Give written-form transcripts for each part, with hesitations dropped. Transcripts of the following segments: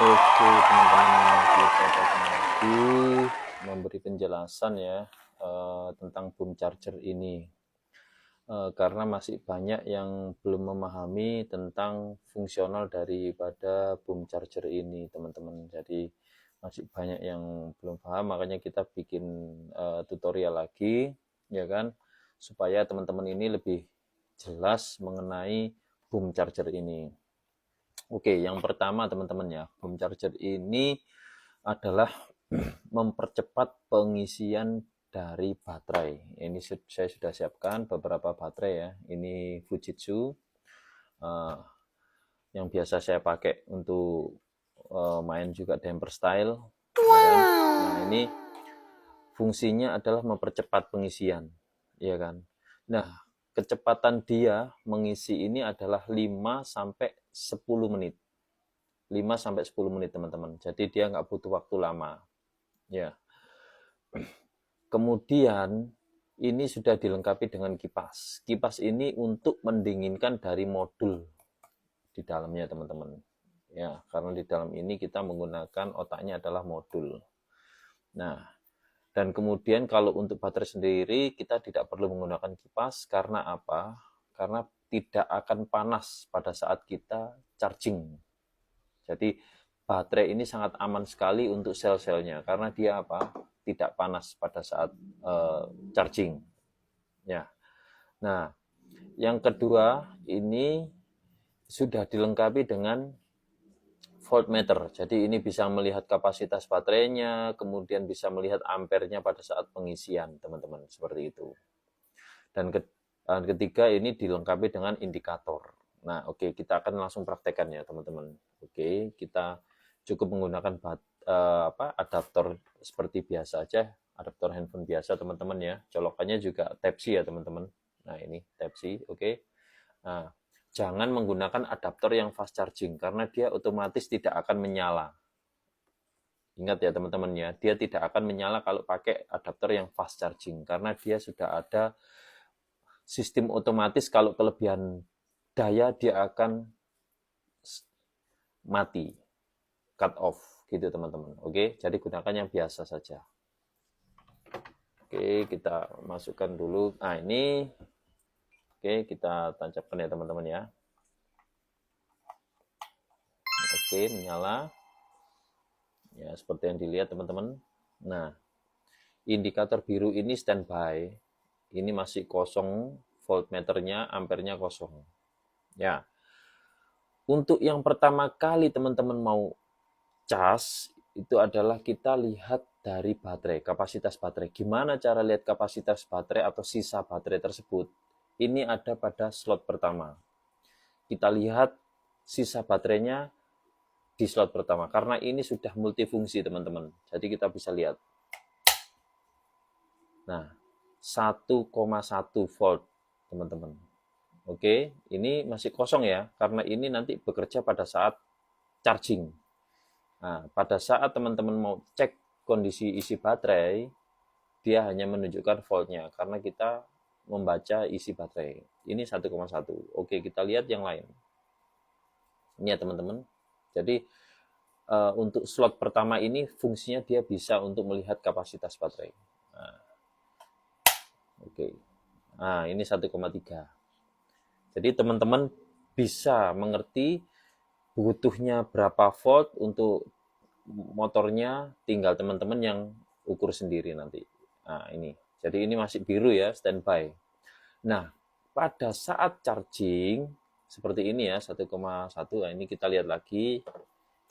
Oke, teman-teman, kita akan lagi memberi penjelasan ya tentang boom charger ini. Karena masih banyak yang belum memahami tentang fungsional daripada boom charger ini, teman-teman. Jadi masih banyak yang belum paham, makanya kita bikin tutorial lagi, ya kan, supaya teman-teman ini lebih jelas mengenai boom charger ini. Oke, yang pertama teman-teman ya, boom charger ini adalah mempercepat pengisian dari baterai. Ini saya sudah siapkan beberapa baterai ya. Ini Fujitsu yang biasa saya pakai untuk main juga damper style. Ya kan? Nah, ini fungsinya adalah mempercepat pengisian, ya kan. Nah, kecepatan dia mengisi ini adalah 5 sampai 10 menit. 5 sampai 10 menit, teman-teman. Jadi dia nggak butuh waktu lama. Ya. Kemudian ini sudah dilengkapi dengan kipas. Kipas ini untuk mendinginkan dari modul di dalamnya, teman-teman. Ya, karena di dalam ini kita menggunakan otaknya adalah modul. Nah, dan kemudian kalau untuk baterai sendiri kita tidak perlu menggunakan kipas karena apa? Karena tidak akan panas pada saat kita charging. Jadi baterai ini sangat aman sekali untuk sel-selnya karena dia apa? Tidak panas pada saat charging. Ya. Nah, yang kedua ini sudah dilengkapi dengan voltmeter. Jadi ini bisa melihat kapasitas baterainya, kemudian bisa melihat ampernya pada saat pengisian, teman-teman, seperti itu. Dan ketiga ini dilengkapi dengan indikator. Nah, oke, kita akan langsung praktekkan ya, teman-teman. Oke, kita cukup menggunakan adaptor seperti biasa aja, adaptor handphone biasa, teman-teman ya. Colokannya juga Type-C ya, teman-teman. Nah, ini Type-C, oke. Nah, jangan menggunakan adaptor yang fast charging karena dia otomatis tidak akan menyala. Ingat ya teman-teman ya, dia tidak akan menyala kalau pakai adaptor yang fast charging karena dia sudah ada sistem otomatis kalau kelebihan daya dia akan mati, cut off gitu teman-teman. Oke, jadi gunakan yang biasa saja. Oke, kita masukkan dulu. Nah, ini oke, kita tancapkan ya teman-teman ya. Oke, menyala. Ya, seperti yang dilihat teman-teman. Nah, indikator biru ini standby. Ini masih kosong, voltmeternya, ampernya kosong. Ya. Untuk yang pertama kali teman-teman mau cas, itu adalah kita lihat dari baterai, kapasitas baterai. Gimana cara lihat kapasitas baterai atau sisa baterai tersebut? Ini ada pada slot pertama. Kita lihat sisa baterainya di slot pertama karena ini sudah multifungsi teman-teman. Jadi kita bisa lihat. Nah, 1,1 volt teman-teman. Oke, ini masih kosong ya karena ini nanti bekerja pada saat charging. Nah, pada saat teman-teman mau cek kondisi isi baterai, dia hanya menunjukkan voltnya karena kita membaca isi baterai. Ini 1,1. Oke, kita lihat yang lain. Ini ya teman-teman. Jadi untuk slot pertama ini fungsinya dia bisa untuk melihat kapasitas baterai. Nah, oke. Nah, ini 1,3. Jadi teman-teman bisa mengerti butuhnya berapa volt untuk motornya, tinggal teman-teman yang ukur sendiri nanti. Nah, ini. Jadi ini masih biru ya, standby. Nah, pada saat charging seperti ini ya, 1,1. Nah, ini kita lihat lagi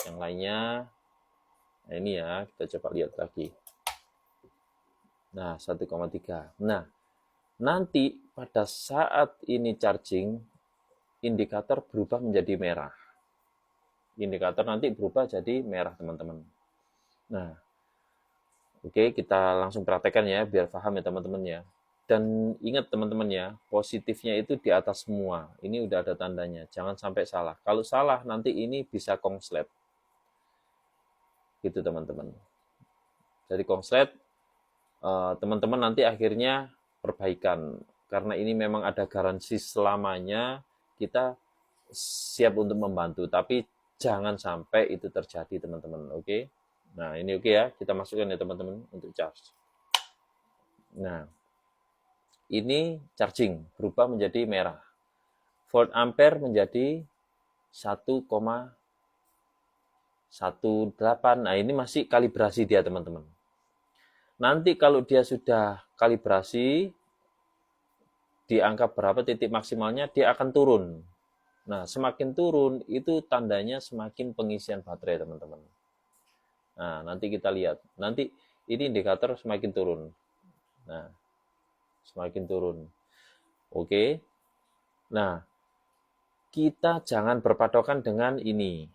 yang lainnya. Nah, ini ya, kita coba lihat lagi. Nah, 1,3. Nah, nanti pada saat ini charging, indikator berubah menjadi merah. Indikator nanti berubah jadi merah, teman-teman. Nah, oke, kita langsung praktekkan ya, biar paham ya teman-teman ya. Dan ingat teman-teman ya, positifnya itu di atas semua. Ini udah ada tandanya, jangan sampai salah. Kalau salah, nanti ini bisa kongslet. Gitu teman-teman. Jadi kongslet, teman-teman nanti akhirnya perbaikan. Karena ini memang ada garansi selamanya, kita siap untuk membantu. Tapi jangan sampai itu terjadi teman-teman. Oke. Nah, ini oke ya, kita masukkan ya teman-teman untuk charge. Nah, ini charging berubah menjadi merah. Volt ampere menjadi 1,18. Nah, ini masih kalibrasi dia teman-teman. Nanti kalau dia sudah kalibrasi di angka berapa titik maksimalnya, dia akan turun. Nah, semakin turun itu tandanya semakin pengisian baterai teman-teman. Nah, nanti kita lihat. Nanti ini indikator semakin turun. Nah, semakin turun. Oke. Nah, kita jangan berpatokan dengan ini.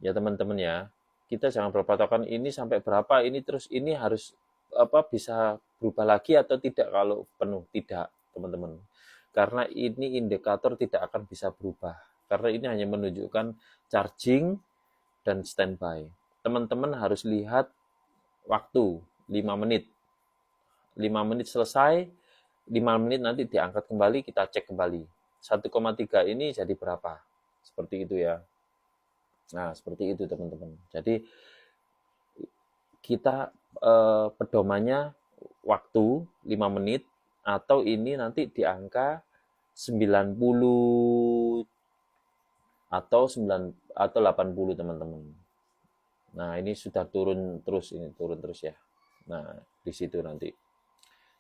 Ya teman-teman ya. Kita jangan berpatokan ini sampai berapa, ini terus ini harus bisa berubah lagi atau tidak kalau penuh. Tidak, teman-teman. Karena ini indikator tidak akan bisa berubah. Karena ini hanya menunjukkan charging dan standby. Teman-teman harus lihat waktu 5 menit. 5 menit selesai, 5 menit nanti diangkat kembali, kita cek kembali. 1,3 ini jadi berapa? Seperti itu ya. Nah, seperti itu teman-teman. Jadi kita pedomannya waktu 5 menit atau ini nanti di angka 90 atau 80 teman-teman. Nah, ini sudah turun terus ya. Nah, di situ nanti.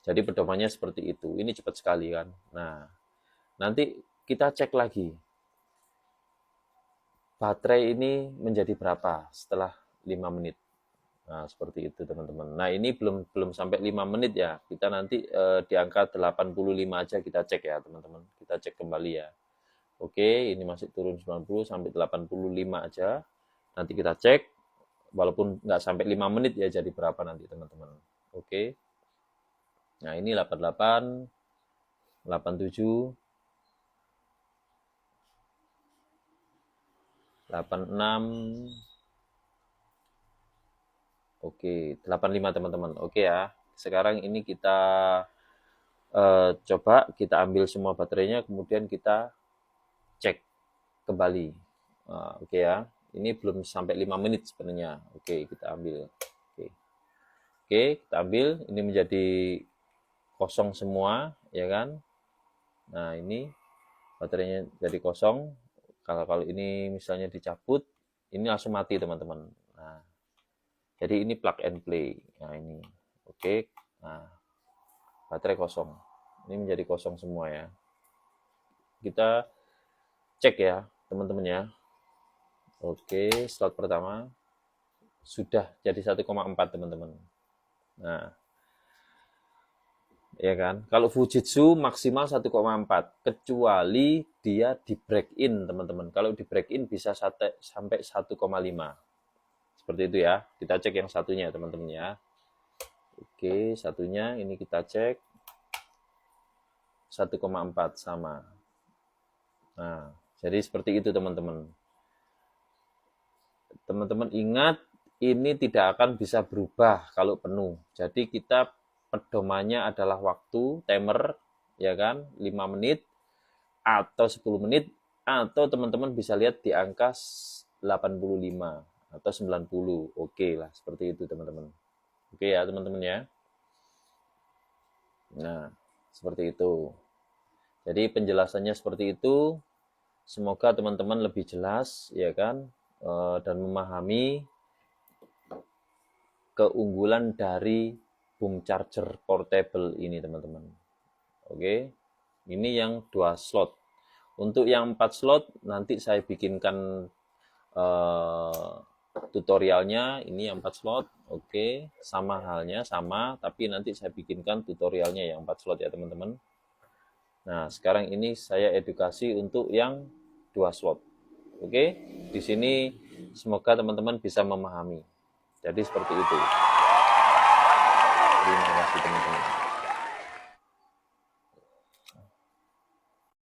Jadi pedomannya seperti itu. Ini cepat sekali kan. Nah, nanti kita cek lagi. Baterai ini menjadi berapa setelah 5 menit. Nah, seperti itu teman-teman. Nah, ini belum sampai 5 menit ya. Kita nanti di angka 85 aja kita cek ya teman-teman. Kita cek kembali ya. Oke, ini masih turun 90 sampai 85 aja. Nanti kita cek. Walaupun nggak sampai 5 menit ya jadi berapa nanti teman-teman. Oke. Nah, ini 88, 87, 86, oke, 85 teman-teman. Oke ya. Sekarang ini kita coba kita ambil semua baterainya, kemudian kita cek kembali. Oke ya. Ini belum sampai 5 menit sebenarnya. Oke, kita ambil. Oke, kita ambil. Ini menjadi kosong semua, ya kan? Nah, ini baterainya jadi kosong. Kalau ini misalnya dicabut, ini langsung mati, teman-teman. Nah, jadi ini plug and play. Nah, ini. Oke. Nah, baterai kosong. Ini menjadi kosong semua ya. Kita cek ya, teman-teman ya. Oke, slot pertama sudah jadi 1,4 teman-teman. Nah, ya kan? Kalau Fujitsu maksimal 1,4 kecuali dia di break in, teman-teman. Kalau di break in bisa sampai 1,5. Seperti itu ya. Kita cek yang satunya, teman-teman ya. Oke, satunya ini kita cek 1,4 sama. Nah, jadi seperti itu, teman-teman. Teman-teman ingat, ini tidak akan bisa berubah kalau penuh. Jadi kita pedomannya adalah waktu, timer, ya kan, 5 menit, atau 10 menit, atau teman-teman bisa lihat di angka 85 atau 90. Oke lah, seperti itu teman-teman. Oke ya teman-teman ya. Nah, seperti itu. Jadi penjelasannya seperti itu. Semoga teman-teman lebih jelas, ya kan, dan memahami keunggulan dari boom charger portable ini teman-teman. Oke, ini yang 2 slot. Untuk yang 4 slot nanti saya bikinkan tutorialnya. Ini yang 4 slot. Oke, sama halnya, sama, tapi nanti saya bikinkan tutorialnya yang 4 slot ya teman-teman. Nah, sekarang ini saya edukasi untuk yang 2 slot. Oke, di sini semoga teman-teman bisa memahami. Jadi seperti itu. Terima kasih teman-teman.